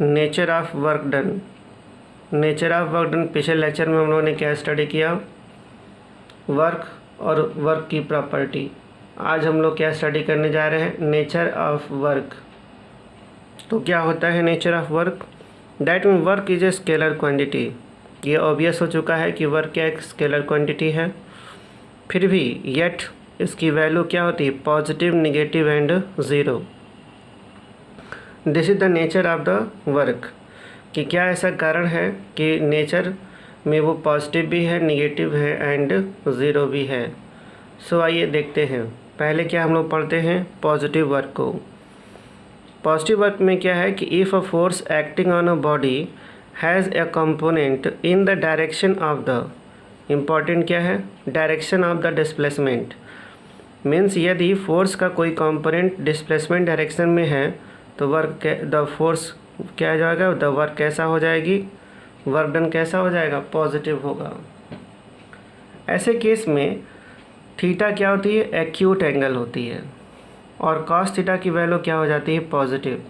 Nature of work done. Nature of work done पिछले lecture में हम लोगों ने क्या स्टडी किया, वर्क और वर्क की प्रॉपर्टी। आज हम लोग क्या स्टडी करने जा रहे हैं, नेचर ऑफ वर्क। तो क्या होता है nature of work, that mean work is a scalar quantity. ये ऑब्वियस हो चुका है कि वर्क क्या एक स्केलर क्वांटिटी है, फिर भी येट इसकी वैल्यू क्या होती है, positive, negative and zero. This is the nature of the work, कि क्या ऐसा कारण है कि नेचर में वो पॉजिटिव भी है, नेगेटिव है एंड ज़ीरो भी है। सो आइए देखते हैं। पहले क्या हम लोग पढ़ते हैं, पॉजिटिव वर्क को। पॉजिटिव वर्क में क्या है कि if a force acting on a body has a component in the direction of the, important क्या है, direction of the displacement. Means यदि फोर्स का कोई कंपोनेंट डिस्प्लेसमेंट डायरेक्शन में है तो वर्क द फोर्स क्या हो जाएगा, द वर्क कैसा हो जाएगी, वर्क डन कैसा हो जाएगा, पॉजिटिव होगा। ऐसे केस में थीटा क्या होती है, एक्यूट एंगल होती है, और कॉस थीटा की वैल्यू क्या हो जाती है, पॉजिटिव।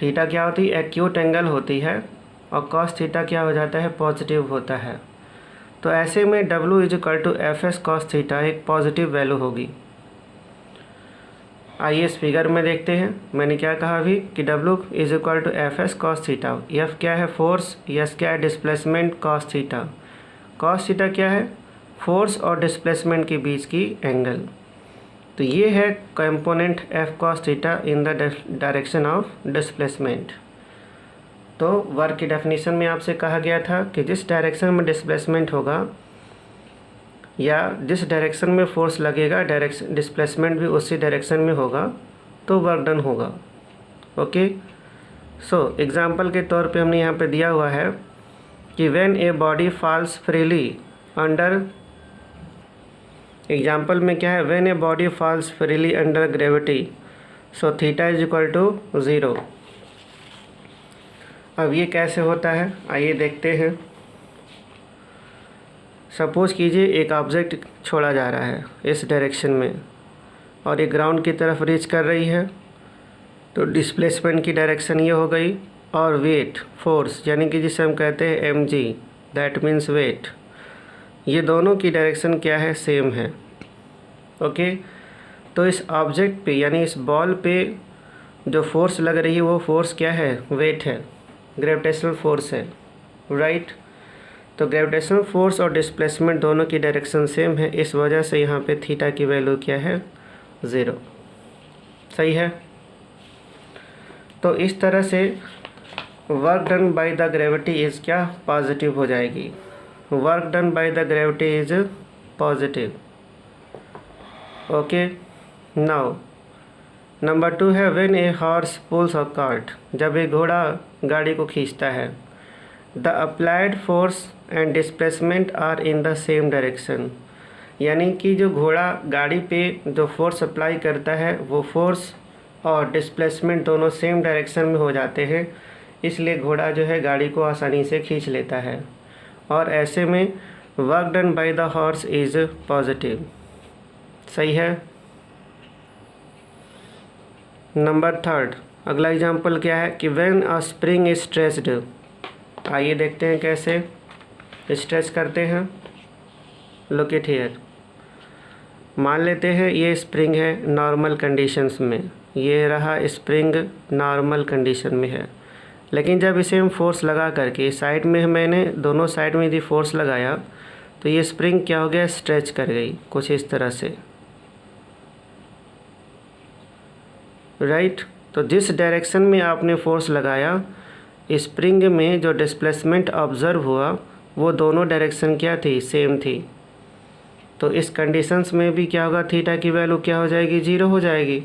थीटा क्या होती है, एक्यूट एंगल होती है, और कॉस थीटा क्या हो जाता है, पॉजिटिव होता है। तो ऐसे में W is equal to F S cos theta एक पॉजिटिव वैल्यू होगी। आइए इस फिगर में देखते हैं। मैंने क्या कहा अभी कि W is equal to F S cos theta. F क्या है, फोर्स, एस क्या है, displacement, cos theta. Cos theta क्या है, फोर्स और डिस्प्लेसमेंट के बीच की एंगल। तो ये है component F cos theta in the direction of displacement. तो वर्क की डेफिनेशन में आपसे कहा गया था कि जिस डायरेक्शन में डिस्प्लेसमेंट होगा या जिस डायरेक्शन में फोर्स लगेगा, डायरेक्शन डिस्प्लेसमेंट भी उसी डायरेक्शन में होगा, तो वर्क डन होगा। ओके, सो एग्जांपल के तौर पे हमने यहाँ पे दिया हुआ है कि when a body falls freely under, example में क्या है, when a body falls freely under gravity, so theta is equal to zero. अब ये कैसे होता है, आइए देखते हैं। सपोज़ कीजिए एक ऑब्जेक्ट छोड़ा जा रहा है इस डायरेक्शन में और ये ग्राउंड की तरफ रीच कर रही है, तो डिस्प्लेसमेंट की डायरेक्शन ये हो गई, और वेट, फोर्स यानी कि जिसे हम कहते हैं mg, दैट मीन्स वेट, ये दोनों की डायरेक्शन क्या है, सेम है। ओके, तो इस ऑब्जेक्ट पे यानी इस बॉल पे जो फोर्स लग रही है वो फोर्स क्या है, वेट है, ग्रेविटेशनल फोर्स है, राइट। तो ग्रेविटेशनल फोर्स और डिस्प्लेसमेंट दोनों की डायरेक्शन सेम है, इस वजह से यहाँ पे थीटा की वैल्यू क्या है, ज़ीरो। सही है। तो इस तरह से work done by the gravity is क्या, पॉजिटिव हो जाएगी। Work done by the gravity is positive. Okay, now number 2 है when a horse pulls a cart, जब एक घोड़ा गाड़ी को खींचता है, the applied force and displacement are in the same direction, यानी कि जो घोड़ा गाड़ी पे जो फोर्स अप्लाई करता है वो फोर्स और डिस्प्लेसमेंट दोनों सेम डायरेक्शन में हो जाते हैं, इसलिए घोड़ा जो है गाड़ी को आसानी से खींच लेता है, और ऐसे में work done by the horse is positive. सही है। नंबर 3, अगला एग्जांपल क्या है कि when a spring is stretched. आइए देखते हैं कैसे स्ट्रेच करते हैं। लुक इट हियर, मान लेते हैं ये स्प्रिंग है नॉर्मल कंडीशंस में, ये रहा स्प्रिंग नॉर्मल कंडीशन में है, लेकिन जब इसे हम फोर्स लगा करके साइड में, मैंने दोनों साइड में यदि फोर्स लगाया तो ये स्प्रिंग क्या हो गया, स्ट्रेच कर गई कुछ इस तरह से, राइट। तो जिस डायरेक्शन में आपने फोर्स लगाया, स्प्रिंग में जो डिस्प्लेसमेंट ऑब्ज़र्व हुआ वो दोनों डायरेक्शन क्या थी, सेम थी। तो इस कंडीशंस में भी क्या होगा, थीटा की वैल्यू क्या हो जाएगी, ज़ीरो हो जाएगी,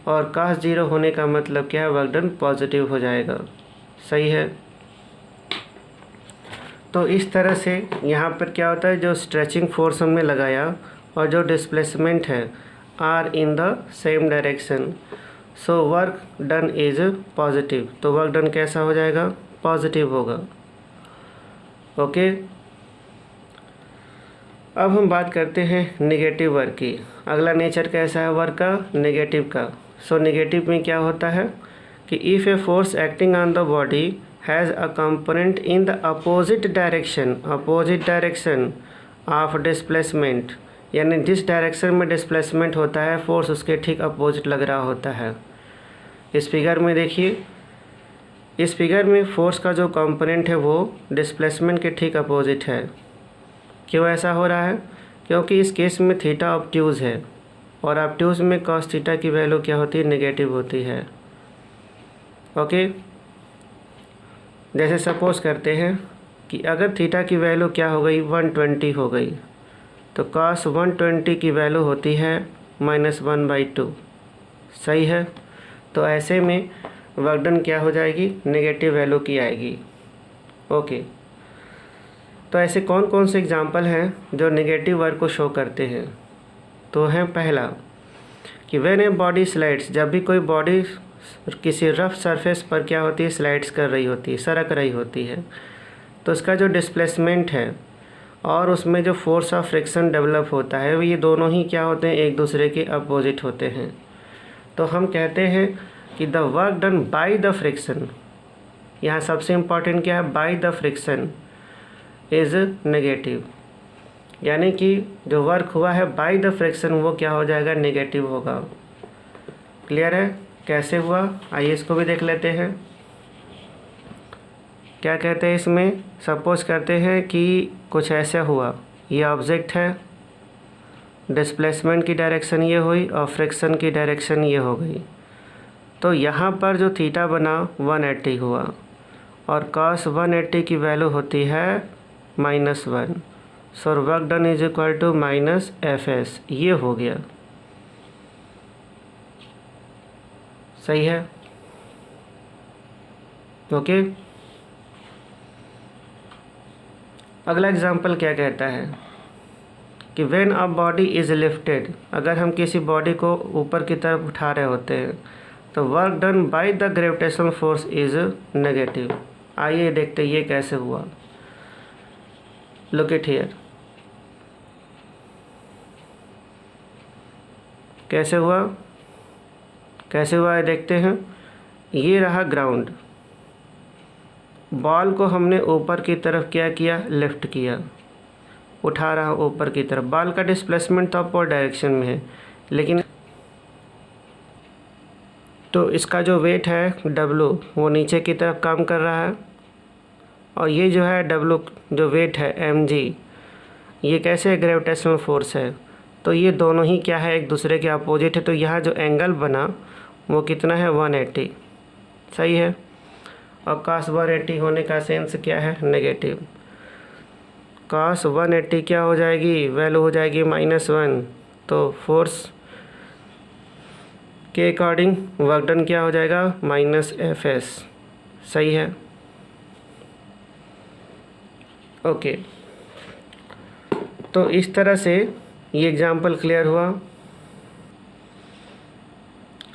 और कॉस ज़ीरो होने का मतलब क्या है, वर्क डन पॉजिटिव हो जाएगा। सही है। तो इस तरह से यहाँ पर क्या होता है, जो स्ट्रेचिंग फोर्स हमने लगाया और जो डिस्प्लेसमेंट है are in the same direction, so work done is positive. तो वर्क डन कैसा हो जाएगा, पॉजिटिव होगा। ओके, अब हम बात करते हैं नेगेटिव वर्क की। अगला नेचर कैसा है वर्क का, नेगेटिव का। सो नेगेटिव में क्या होता है कि if a force acting on the body has a component in the opposite direction of displacement, यानी जिस डायरेक्शन में डिस्प्लेसमेंट होता है फोर्स उसके ठीक अपोजिट लग रहा होता है। इस फिगर में देखिए, इस फिगर में फोर्स का जो कंपोनेंट है वो डिस्प्लेसमेंट के ठीक अपोजिट है। क्यों ऐसा हो रहा है? क्योंकि इस केस में थीटा ऑब्ट्यूज है और ऑब्ट्यूज में कॉस थीटा की वैल्यू क्या होती है? नेगेटिव होती है। ओके, जैसे सपोज करते हैं कि अगर थीटा की वैल्यू क्या हो गई? 120 हो गई, तो कॉस 120 की वैल्यू होती है -1/2। सही है। तो ऐसे में वर्क डन क्या हो जाएगी? नेगेटिव वैल्यू की आएगी। ओके, तो ऐसे कौन कौन से एग्जांपल हैं जो नेगेटिव वर्क को शो करते हैं? तो है पहला कि व्हेन ए बॉडी स्लाइड्स, जब भी कोई बॉडी किसी रफ सरफेस पर क्या होती है? स्लाइड्स कर रही होती है, सरक रही होती है, तो उसका जो डिस्प्लेसमेंट है और उसमें जो फोर्स ऑफ फ्रिक्शन डेवलप होता है ये दोनों ही क्या होते हैं? एक दूसरे के अपोजिट होते हैं। तो हम कहते हैं कि the work done by the friction, यहाँ सबसे इम्पॉर्टेंट क्या है? By the friction is negative, यानी कि जो वर्क हुआ है बाय द फ्रिक्शन वो क्या हो जाएगा? नेगेटिव होगा। क्लियर है? कैसे हुआ? आइए इसको भी देख लेते हैं। क्या कहते हैं इसमें? सपोज करते हैं कि कुछ ऐसा हुआ, ये ऑब्जेक्ट है, डिस्प्लेसमेंट की डायरेक्शन ये हुई और फ्रिक्शन की डायरेक्शन ये हो गई। तो यहाँ पर जो थीटा बना 180 हुआ और cos 180 की वैल्यू होती है -1। So work done is equal to -FS, ये हो गया। सही है। ओके, अगला एग्जांपल क्या कहता है कि when a body is lifted, अगर हम किसी बॉडी को ऊपर की तरफ उठा रहे होते हैं तो work done by the gravitational force is negative. आइए देखते ये कैसे हुआ। लुक इट हियर, कैसे हुआ? कैसे हुआ है देखते हैं। ये रहा ग्राउंड, बॉल को हमने ऊपर की तरफ क्या किया? लिफ्ट किया, उठा रहा ऊपर की तरफ। बॉल का डिस्प्लेसमेंट तो अपवर्ड डायरेक्शन में है, लेकिन तो इसका जो वेट है W वो नीचे की तरफ काम कर रहा है, और ये जो है W जो वेट है mg, ये कैसे ग्रेविटेशनल फोर्स है। तो ये दोनों ही क्या है? एक दूसरे के अपोजिट है। तो यहाँ जो एंगल बना वो कितना है? 180। सही है। और cos 180 होने का सेंस क्या है? नेगेटिव। cos 180 क्या हो जाएगी? वैल्यू हो जाएगी -1। तो फोर्स के अकॉर्डिंग वर्क डन क्या हो जाएगा? -FS। सही है। ओके, तो इस तरह से ये एग्जांपल क्लियर हुआ।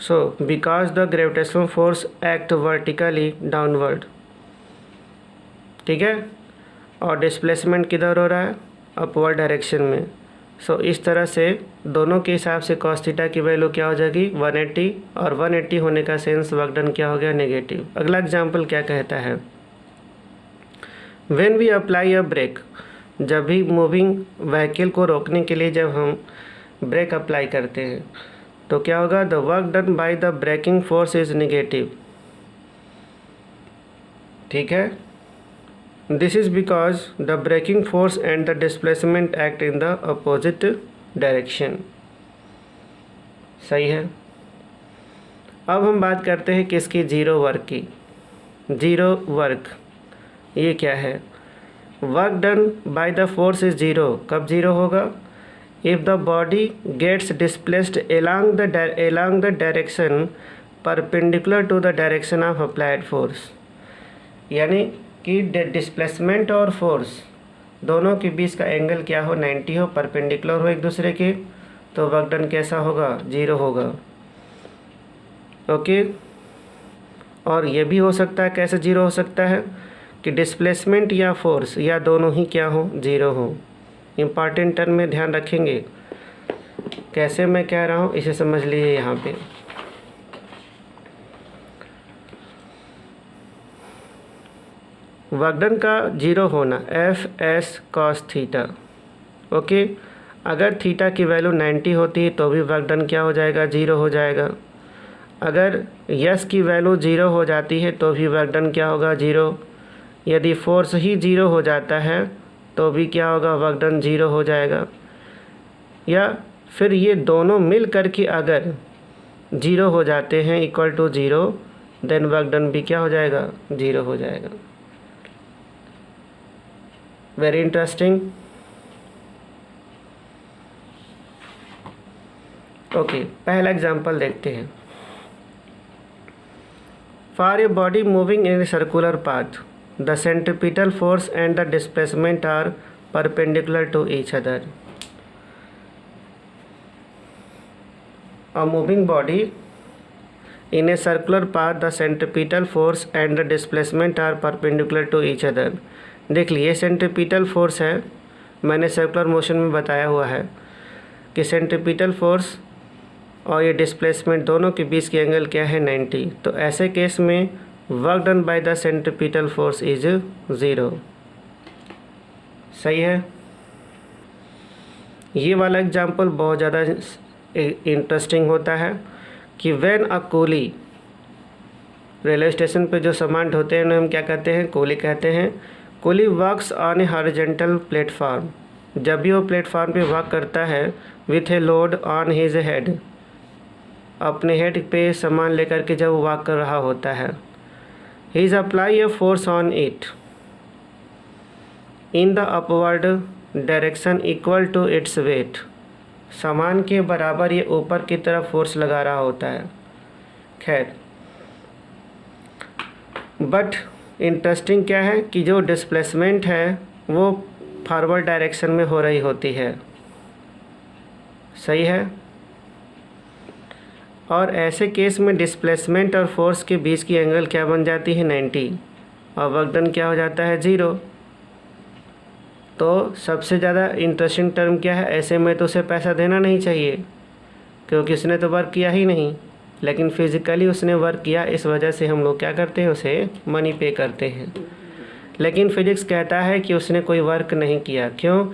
So because the gravitational force act vertically downward, ठीक है, और डिस्प्लेसमेंट किधर हो रहा है? अपवर्ड डायरेक्शन में। सो इस तरह से दोनों के हिसाब से cos थीटा की वैल्यू क्या हो जाएगी? 180, और 180 होने का सेंस वर्क डन क्या हो गया? नेगेटिव। अगला एग्जांपल क्या कहता है? When we apply a brake, जब भी मूविंग व्हीकल को रोकने के लिए जब हम ब्रेक अप्लाई करते हैं तो क्या होगा? The work done by the braking force is negative. ठीक है, this is because the braking force and the displacement act in the opposite direction. सही है। अब हम बात करते हैं किसकी? जीरो वर्क की। जीरो वर्क ये क्या है? Work done by the force is zero. कब जीरो होगा? If the body gets displaced along the direction perpendicular to the direction of applied force, यानी कि डिस्प्लेसमेंट और फोर्स दोनों के बीच का एंगल क्या हो? 90 हो, परपेंडिकुलर हो एक दूसरे के, तो वर्क डन कैसा होगा? जीरो होगा। ओके, और ये भी हो सकता है, कैसे जीरो हो सकता है? कि डिस्प्लेसमेंट या फोर्स या दोनों ही क्या हो? जीरो हो। इम्पॉर्टेंट टर्म में ध्यान रखेंगे। कैसे मैं कह रहा हूँ इसे समझ लीजिए यहाँ पे। वर्क डन का जीरो होना F S cos theta. Okay, अगर थीटा की वैल्यू 90 होती है तो भी वर्क डन क्या हो जाएगा, जीरो हो जाएगा। अगर यस की वैल्यू जीरो हो जाती है तो भी वर्क डन क्या होगा, जीरो। यदि फोर्स ही जीरो हो जाता है तो भी क्या होगा, वर्क डन जीरो हो जाएगा। या फिर ये दोनों मिल करके अगर जीरो हो जाते हैं, equal to zero, then work done भी क्या हो जाएगा, जीरो हो जाएगा। Very interesting. ओके, पहला एग्जांपल देखते हैं। For a body moving in a circular path, the centripetal force and the displacement are perpendicular to each other. A moving body in a circular path, the centripetal force and the displacement are perpendicular to each other। देख लीजिए, centripetal force है, मैंने circular motion में बताया हुआ है कि centripetal force और ये डिस्प्लेसमेंट दोनों के बीच की एंगल क्या है, 90। तो ऐसे केस में work done by the centripetal force is zero. सही है। ये वाला एग्जांपल बहुत ज़्यादा इंटरेस्टिंग होता है कि when a coolie, railway station पे जो सामान ढोते हैं उन्हें हम क्या कहते हैं, कूली कहते हैं। Coolie works on A horizontal platform, जब भी वो प्लेटफॉर्म पे वर्क करता है with a load on his head, अपने हेड पे सामान लेकर के जब वो वर्क कर रहा होता है, he is apply a force on it in the upward direction equal to its weight. सामान के बराबर ये ऊपर की तरफ फोर्स लगा रहा होता है। खैर, बट इंटरेस्टिंग क्या है कि जो डिस्प्लेसमेंट है वो फॉरवर्ड डायरेक्शन में हो रही होती है। सही है। और ऐसे केस में डिस्प्लेसमेंट और फोर्स के बीच की एंगल क्या बन जाती है, 90, और वर्क डन क्या हो जाता है, ज़ीरो। तो सबसे ज़्यादा इंटरेस्टिंग टर्म क्या है, ऐसे में तो उसे पैसा देना नहीं चाहिए क्योंकि उसने तो वर्क किया ही नहीं, लेकिन फिज़िकली उसने वर्क किया, इस वजह से हम लोग क्या करते हैं, उसे मनी पे करते हैं। लेकिन फिजिक्स कहता है कि उसने कोई वर्क नहीं किया। क्यों?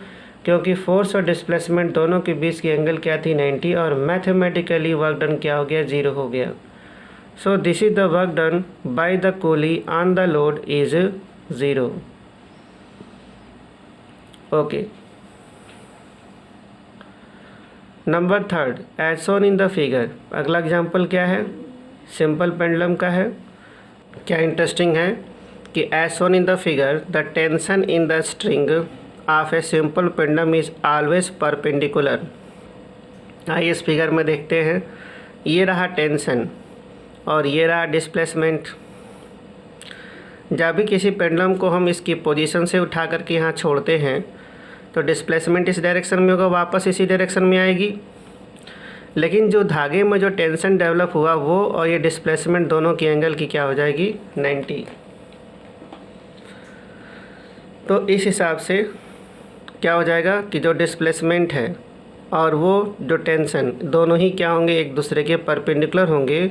क्योंकि फोर्स और डिस्प्लेसमेंट दोनों के बीच की एंगल क्या थी, 90, और मैथमेटिकली वर्क डन क्या हो गया, ज़ीरो हो गया। So this is the work done by the coolie on the load is zero. Okay, number third, as shown in the figure. अगला एग्जांपल क्या है, सिंपल पेंडुलम का है। क्या इंटरेस्टिंग है कि as shown in the figure the tension in the string of a simple pendulum is always perpendicular. आइए इस फिगर में देखते हैं। ये रहा टेंशन और ये रहा डिस्प्लेसमेंट। जब भी किसी पेंडुलम को हम इसकी पोजीशन से उठा करके यहाँ छोड़ते हैं तो डिस्प्लेसमेंट इस डायरेक्शन में होगा, वापस इसी डायरेक्शन में आएगी। लेकिन जो धागे में जो टेंशन डेवलप हुआ वो और ये डिस्प्लेसमेंट दोनों की एंगल की क्या हो जाएगी, 90। तो इस हिसाब से क्या हो जाएगा कि जो डिस्प्लेसमेंट है और वो जो टेंशन दोनों ही क्या होंगे, एक दूसरे के परपेंडिकुलर होंगे,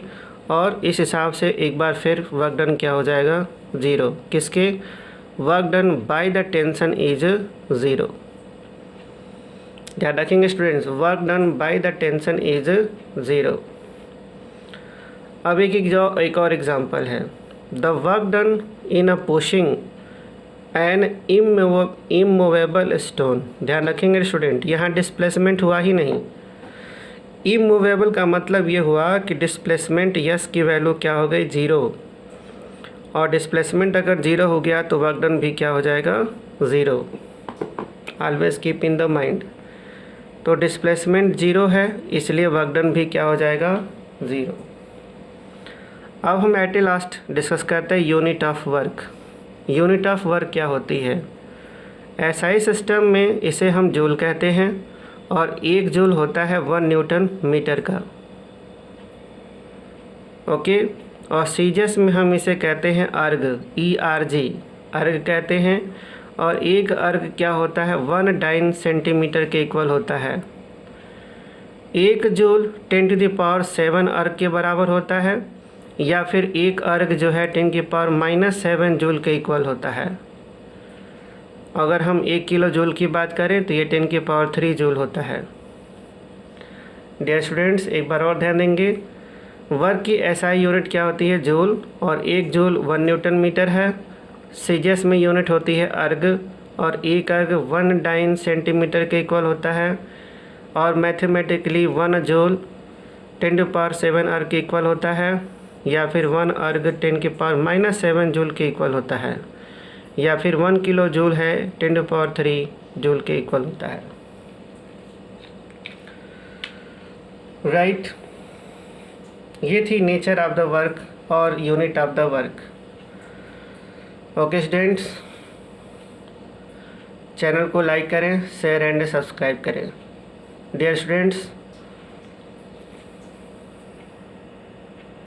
और इस हिसाब से एक बार फिर वर्क डन क्या हो जाएगा, ज़ीरो। किसके? Work done by the tension is zero. ध्यान रखेंगे students, work done by the tension is zero. अब एक और एग्जांपल है। The work done in a pushing N immovable stone. ध्यान रखेंगे स्टूडेंट, यहाँ डिस्प्लेसमेंट हुआ ही नहीं। इमूवेबल का मतलब ये हुआ कि डिस्प्लेसमेंट यस की वैल्यू क्या हो गई, ज़ीरो, और डिस्प्लेसमेंट अगर ज़ीरो हो गया तो वर्क डन भी क्या हो जाएगा, zero. Always keep in the mind. तो डिस्प्लेसमेंट ज़ीरो है इसलिए वर्क डन भी क्या हो जाएगा, ज़ीरो। अब हम एट लास्ट डिस्कस करते हैं unit of work. Unit of work क्या होती है? एसआई सिस्टम में इसे हम जूल कहते हैं और 1 जूल होता है 1 न्यूटन मीटर का। ओके, और सीजीएस में हम इसे कहते हैं अर्ग, ERG, अर्ग कहते हैं। और एक अर्ग क्या होता है, 1 डाइन सेंटीमीटर के इक्वल होता है। 1 जूल 10⁻⁷ अर्ग के बराबर होता है या फिर एक अर्ग जो है 10⁻⁻7 जूल के इक्वल होता है। अगर हम 1 किलो जूल की बात करें तो ये 10⁻3 जूल होता है। डियर स्टूडेंट्स, एक बार और ध्यान देंगे, वर्क की एसआई यूनिट क्या होती है? जूल, और 1 जूल 1 न्यूटन मीटर है। सीजीएस में यूनिट होती है अर्ग, और एक अर्ग 1 डाइन सेंटीमीटर के इक्वल होता है। और मैथमेटिकली 1 जूल 10⁻7 अर्ग के इक्वल होता है, या फिर 1 अर्ग 10⁻⁻7 जूल के इक्वल होता है, या फिर 1 किलो जूल है 10⁻3 जूल के इक्वल होता है। राइट, ये थी नेचर ऑफ द वर्क और unit of the work. Okay students, channel को लाइक करें, शेयर एंड सब्सक्राइब करें। Dear students,